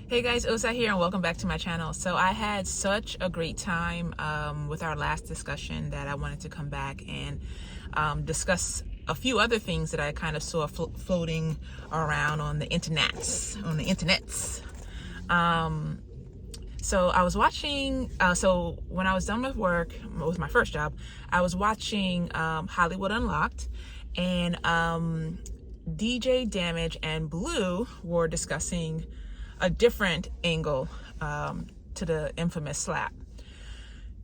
Hey guys, Osa here and welcome back to my channel. So I had such a great time with our last discussion that I wanted to come back and discuss a few other things that I kind of saw floating around on the internets. So I was watching, so when I was done with work, it was my first job, I was watching Hollywood Unlocked, and DJ Damage and Blue were discussing a different angle to the infamous slap.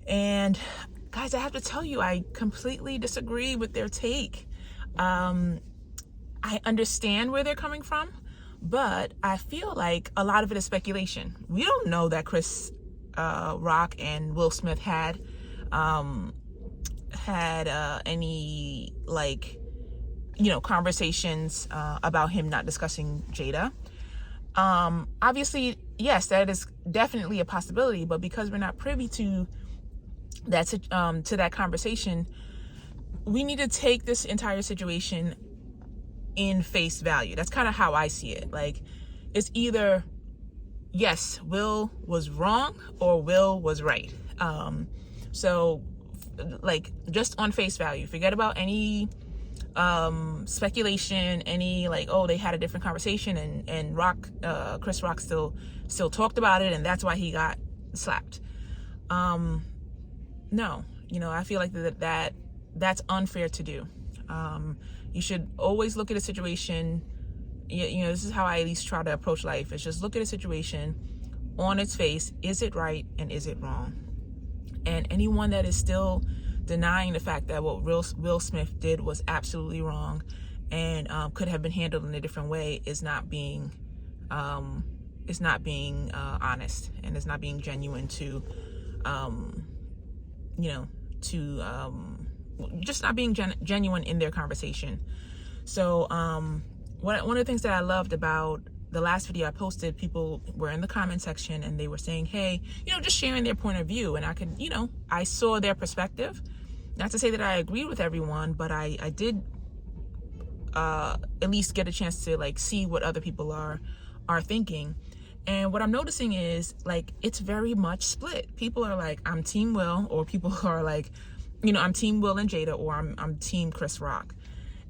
And guys, I have to tell you, I completely disagree with their take. I understand where they're coming from, but I feel like a lot of it is speculation. We don't know that Chris Rock and Will Smith had any conversations about him not discussing Jada. Obviously, yes, that is definitely a possibility, but because we're not privy to that conversation, we need to take this entire situation in face value. That's kind of how I see it. Like, it's either, yes, Will was wrong or Will was right. So like, just on face value, forget about any speculation, any they had a different conversation and Chris Rock still talked about it and that's why he got slapped. No, I feel like that's unfair to do. You should always look at a situation. This is how I at least try to approach life. Is just look at a situation on its face. Is it right and is it wrong? And anyone that is still denying the fact that what Will Smith did was absolutely wrong and could have been handled in a different way is not being honest, and is not being genuine to just not being genuine in their conversation. So one of the things that I loved about the last video I posted, people were in the comment section and they were saying, hey, just sharing their point of view, and I could, I saw their perspective. Not to say that I agreed with everyone, but I did at least get a chance to see what other people are thinking. And what I'm noticing is it's very much split. People are like, I'm Team Will, or people are like, I'm Team Will and Jada, or I'm Team Chris Rock.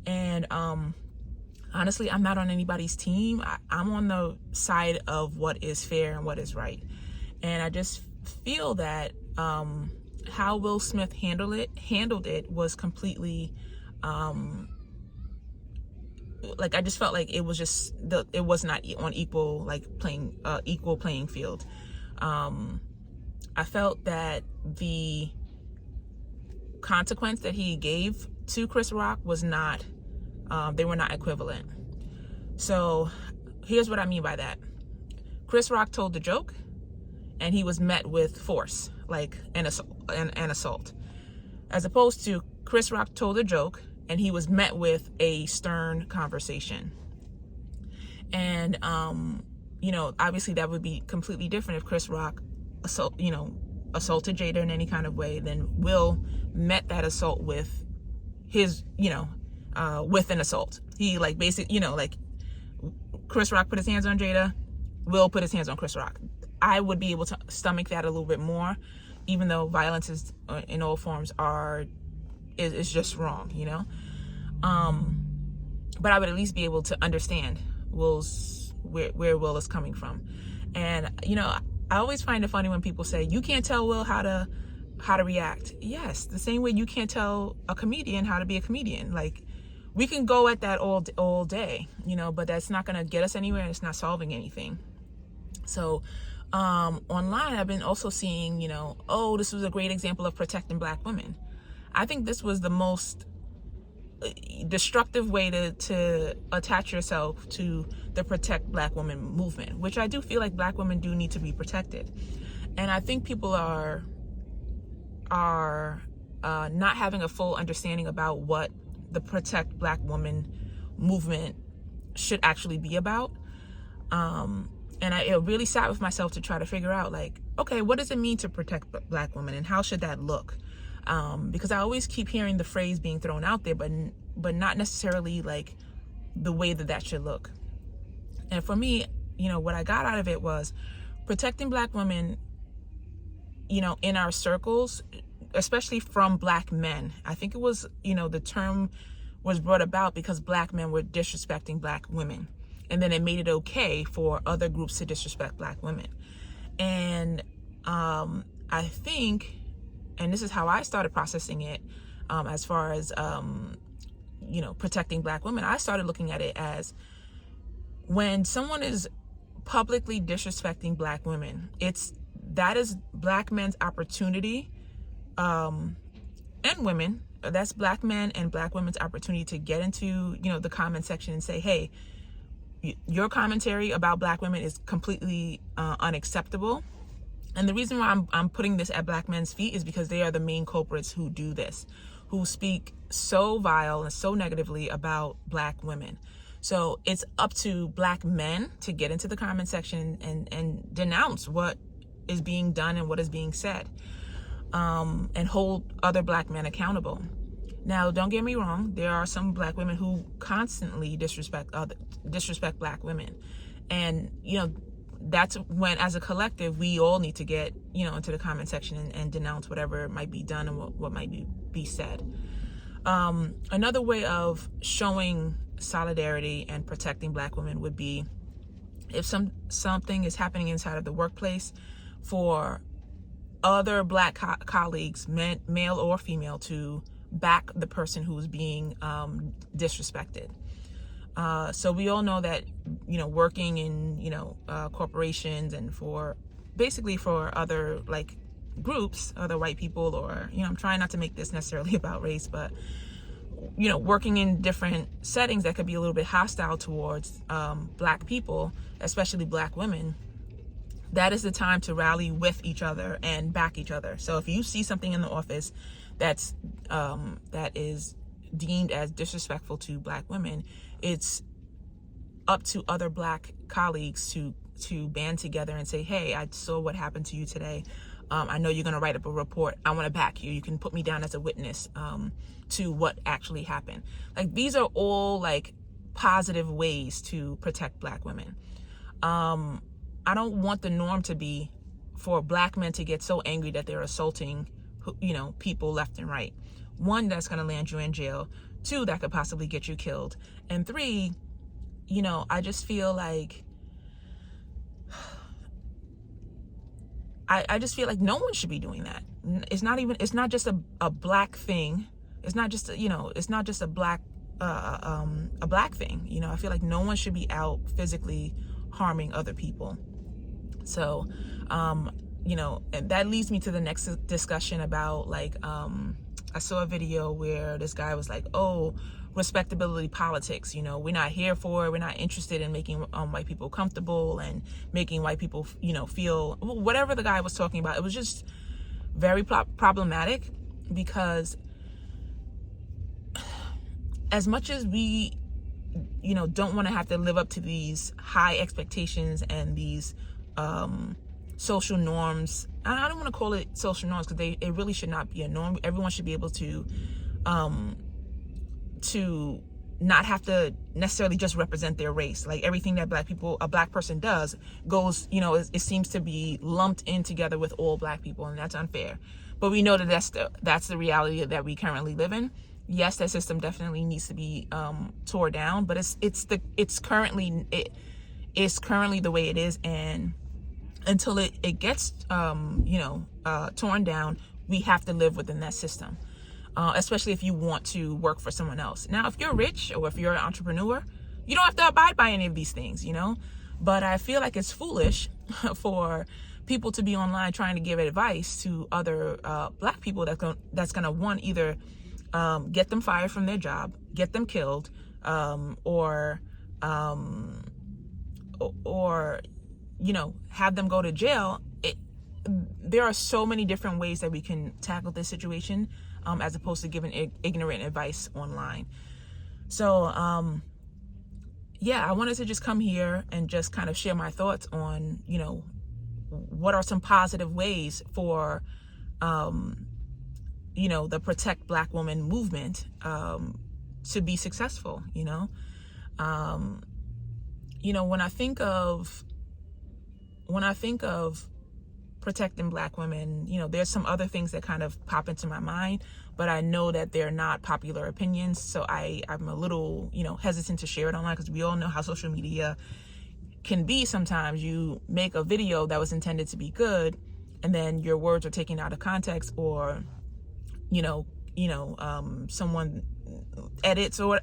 And honestly, I'm not on anybody's team. I'm on the side of what is fair and what is right. And I just feel that how Will Smith handled it was completely I just felt like it was just it was not on equal playing field. I felt that the consequence that he gave to Chris Rock was not they were not equivalent. So here's what I mean by that. Chris Rock told the joke and he was met with force, like an assault, as opposed to Chris Rock told a joke and he was met with a stern conversation. And obviously that would be completely different if Chris Rock assaulted Jada in any kind of way. Then Will met that assault with his with an assault. He Chris Rock put his hands on Jada, Will put his hands on Chris Rock. I would be able to stomach that a little bit more, even though violence is in all forms is just wrong, but I would at least be able to understand where Will is coming from. And I always find it funny when people say you can't tell Will how to react. Yes, the same way you can't tell a comedian how to be a comedian. We can go at that all day, but that's not going to get us anywhere, and it's not solving anything. So online, I've been also seeing, this was a great example of protecting Black women. I think this was the most destructive way to attach yourself to the Protect Black Women movement, which I do feel like Black women do need to be protected. And I think people are not having a full understanding about what the Protect Black Women movement should actually be about. And it really sat with myself to try to figure out, okay, what does it mean to protect Black women, and how should that look? Because I always keep hearing the phrase being thrown out there, but not necessarily the way that should look. And for me, what I got out of it was protecting Black women, in our circles, especially from Black men. I think it was, the term was brought about because Black men were disrespecting Black women. And then it made it okay for other groups to disrespect Black women. And I think, and this is how I started processing it, as far as, protecting Black women, I started looking at it as when someone is publicly disrespecting Black women, that is Black men's opportunity, and women, that's Black men and Black women's opportunity to get into, the comment section and say, hey, your commentary about Black women is completely unacceptable. And the reason why I'm putting this at Black men's feet is because they are the main culprits who do this, who speak so vile and so negatively about Black women. So it's up to Black men to get into the comment section and denounce what is being done and what is being said, and hold other Black men accountable. Now, don't get me wrong. There are some Black women who constantly disrespect Black women. And, that's when, as a collective, we all need to get, into the comment section and denounce whatever might be done and what might be said. Another way of showing solidarity and protecting Black women would be if something is happening inside of the workplace, for other Black colleagues, male or female, to back the person who's being disrespected. So we all know that, working in, corporations and for other groups, other white people, or, I'm trying not to make this necessarily about race, but, working in different settings that could be a little bit hostile towards Black people, especially Black women, that is the time to rally with each other and back each other. So if you see something in the office that is deemed as disrespectful to Black women, it's up to other Black colleagues to band together and say, hey, I saw what happened to you today. I know you're going to write up a report. I want to back you. You can put me down as a witness to what actually happened. These are all positive ways to protect Black women. I don't want the norm to be for Black men to get so angry that they're assaulting, people left and right. One, that's going to land you in jail. Two, that could possibly get you killed. And three, I just feel like I just feel like no one should be doing that. It's not just a Black thing. It's not just a Black thing. I feel like no one should be out physically harming other people. So, and that leads me to the next discussion about I saw a video where this guy was like, oh, respectability politics, we're not here for it. We're not interested in making white people comfortable and making white people, feel whatever the guy was talking about. It was just very problematic because as much as we, don't want to have to live up to these high expectations and these social norms. I don't want to call it social norms because it really should not be a norm. Everyone should be able to not have to necessarily just represent their race. Everything that a Black person does goes, it seems to be lumped in together with all Black people, and that's unfair. But we know that that's the reality that we currently live in. Yes, that system definitely needs to be tore down, but it's currently the way it is, and until it gets torn down, we have to live within that system. Especially if you want to work for someone else. Now, if you're rich or if you're an entrepreneur, you don't have to abide by any of these things, But I feel like it's foolish for people to be online trying to give advice to other Black people that's gonna one, either get them fired from their job, get them killed, or have them go to jail. There are so many different ways that we can tackle this situation, as opposed to giving ignorant advice online. So, I wanted to just come here and just kind of share my thoughts on, what are some positive ways for, the Protect Black Women movement to be successful, when I think of when I think of protecting Black women, there's some other things that kind of pop into my mind, but I know that they're not popular opinions. So I'm a little, hesitant to share it online, because we all know how social media can be. Sometimes you make a video that was intended to be good, and then your words are taken out of context, or, someone edits, or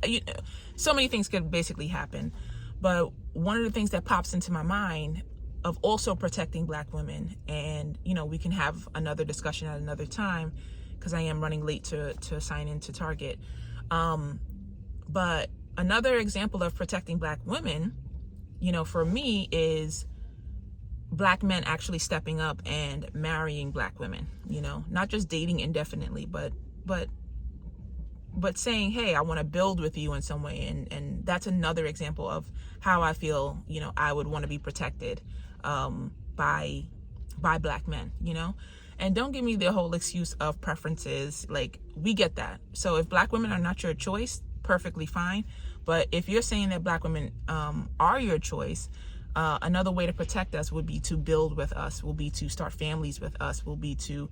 so many things could basically happen. But one of the things that pops into my mind of also protecting Black women, and we can have another discussion at another time, because I am running late to sign into Target, but another example of protecting Black women, for me, is Black men actually stepping up and marrying Black women, not just dating indefinitely, but saying, hey, I want to build with you in some way. And that's another example of how I feel, I would want to be protected by Black men, and don't give me the whole excuse of preferences. Like, we get that. So if Black women are not your choice, perfectly fine. But if you're saying that Black women are your choice, another way to protect us would be to build with us, will be to start families with us, will be to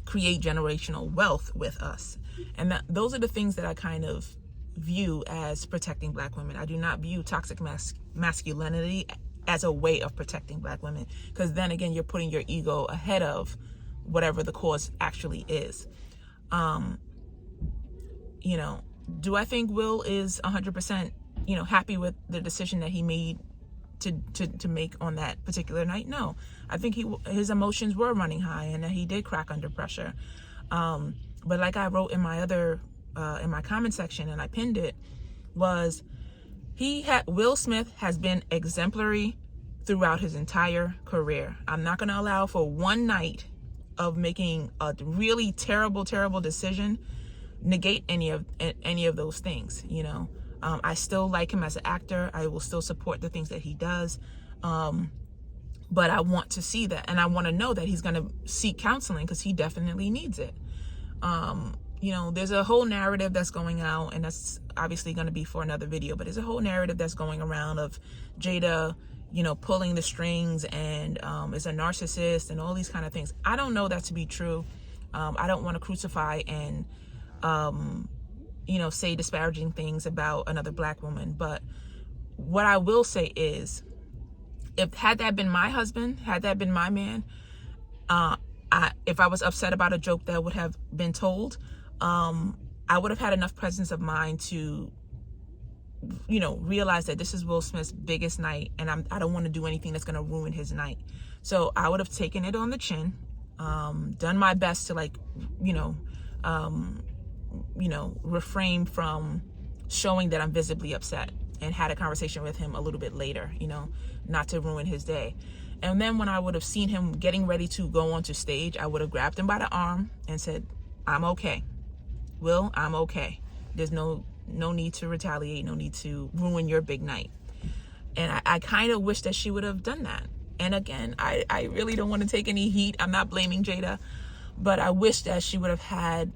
create generational wealth with us. And those are the things that I kind of view as protecting Black women. I do not view toxic masculinity as a way of protecting Black women, because then again, you're putting your ego ahead of whatever the cause actually is. Do I think Will is 100%, happy with the decision that he made to make on that particular night? No, I think his emotions were running high, and that he did crack under pressure. But like I wrote in my in my comment section, and I pinned it, was Will Smith has been exemplary throughout his entire career. I'm not going to allow for one night of making a really terrible decision negate any of those things. I still like him as an actor. I will still support the things that he does. But I want to see that, and I want to know that he's going to seek counseling, because he definitely needs it. There's a whole narrative that's going out, and that's obviously going to be for another video, but there's a whole narrative that's going around of Jada, pulling the strings, and is a narcissist, and all these kind of things. I don't know that to be true. I don't want to crucify and say disparaging things about another Black woman. But what I will say is, had that been my husband, had that been my man, if I was upset about a joke that would have been told, I would have had enough presence of mind to, realize that this is Will Smith's biggest night, and I don't want to do anything that's going to ruin his night. So I would have taken it on the chin, done my best to refrain from showing that I'm visibly upset, and had a conversation with him a little bit later, not to ruin his day. And then when I would have seen him getting ready to go onto stage, I would have grabbed him by the arm and said, I'm okay. Will, I'm okay. There's no need to retaliate, no need to ruin your big night. And I kind of wish that she would have done that. And again, I really don't want to take any heat. I'm not blaming Jada, but I wish that she would have had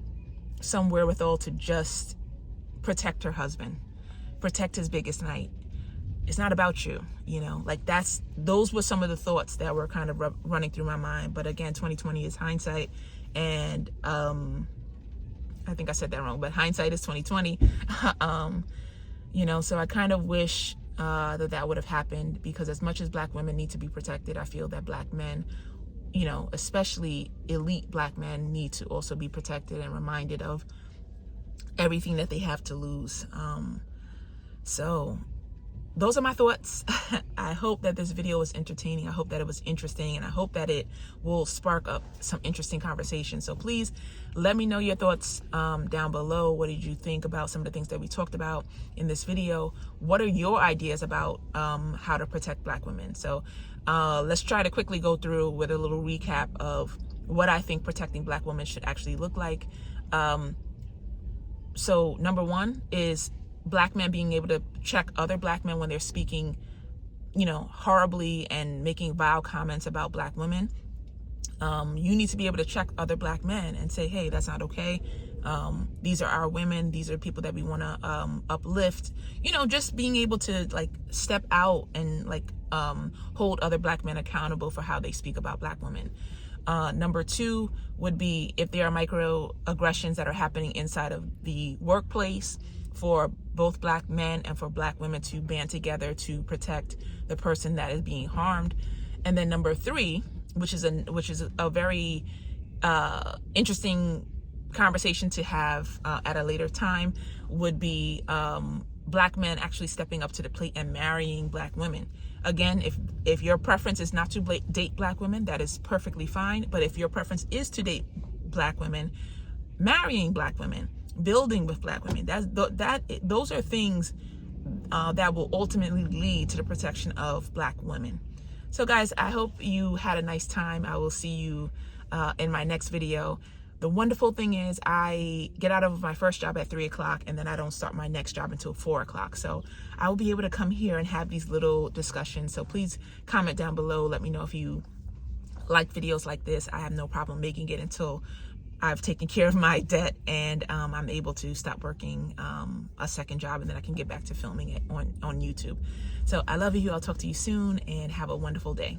some wherewithal to just protect her husband, protect his biggest night. It's not about you, those were some of the thoughts that were kind of running through my mind. But again, 2020 is hindsight, and I think I said that wrong, but hindsight is 2020. So I kind of wish that would have happened, because as much as Black women need to be protected, I feel that Black men, especially elite Black men, need to also be protected and reminded of everything that they have to lose. So those are my thoughts. I hope that this video was entertaining. I hope that it was interesting, and I hope that it will spark up some interesting conversation. So please let me know your thoughts down below. What did you think about some of the things that we talked about in this video? What are your ideas about how to protect Black women? So let's try to quickly go through with a little recap of what I think protecting Black women should actually look like. So number one is Black men being able to check other Black men when they're speaking, horribly and making vile comments about Black women. You need to be able to check other Black men and say, hey, that's not okay. These are our women. These are people that we want to uplift. You know, just being able to like step out and like hold other Black men accountable for how they speak about Black women. Number two would be if there are microaggressions that are happening inside of the workplace, for both Black men and for Black women to band together to protect the person that is being harmed. And then number three, which is a very interesting conversation to have at a later time, would be Black men actually stepping up to the plate and marrying Black women. Again, if your preference is not to date Black women, that is perfectly fine. But if your preference is to date Black women, marrying Black women, building with Black women, those are things that will ultimately lead to the protection of Black women. So guys, I hope you had a nice time. I will see you in my next video. The wonderful thing is I get out of my first job at 3 o'clock, and then I don't start my next job until 4 o'clock. So I will be able to come here and have these little discussions. So please comment down below. Let me know if you like videos like this. I have no problem making it until I've taken care of my debt and I'm able to stop working a second job, and then I can get back to filming it on YouTube. So I love you. I'll talk to you soon, and have a wonderful day.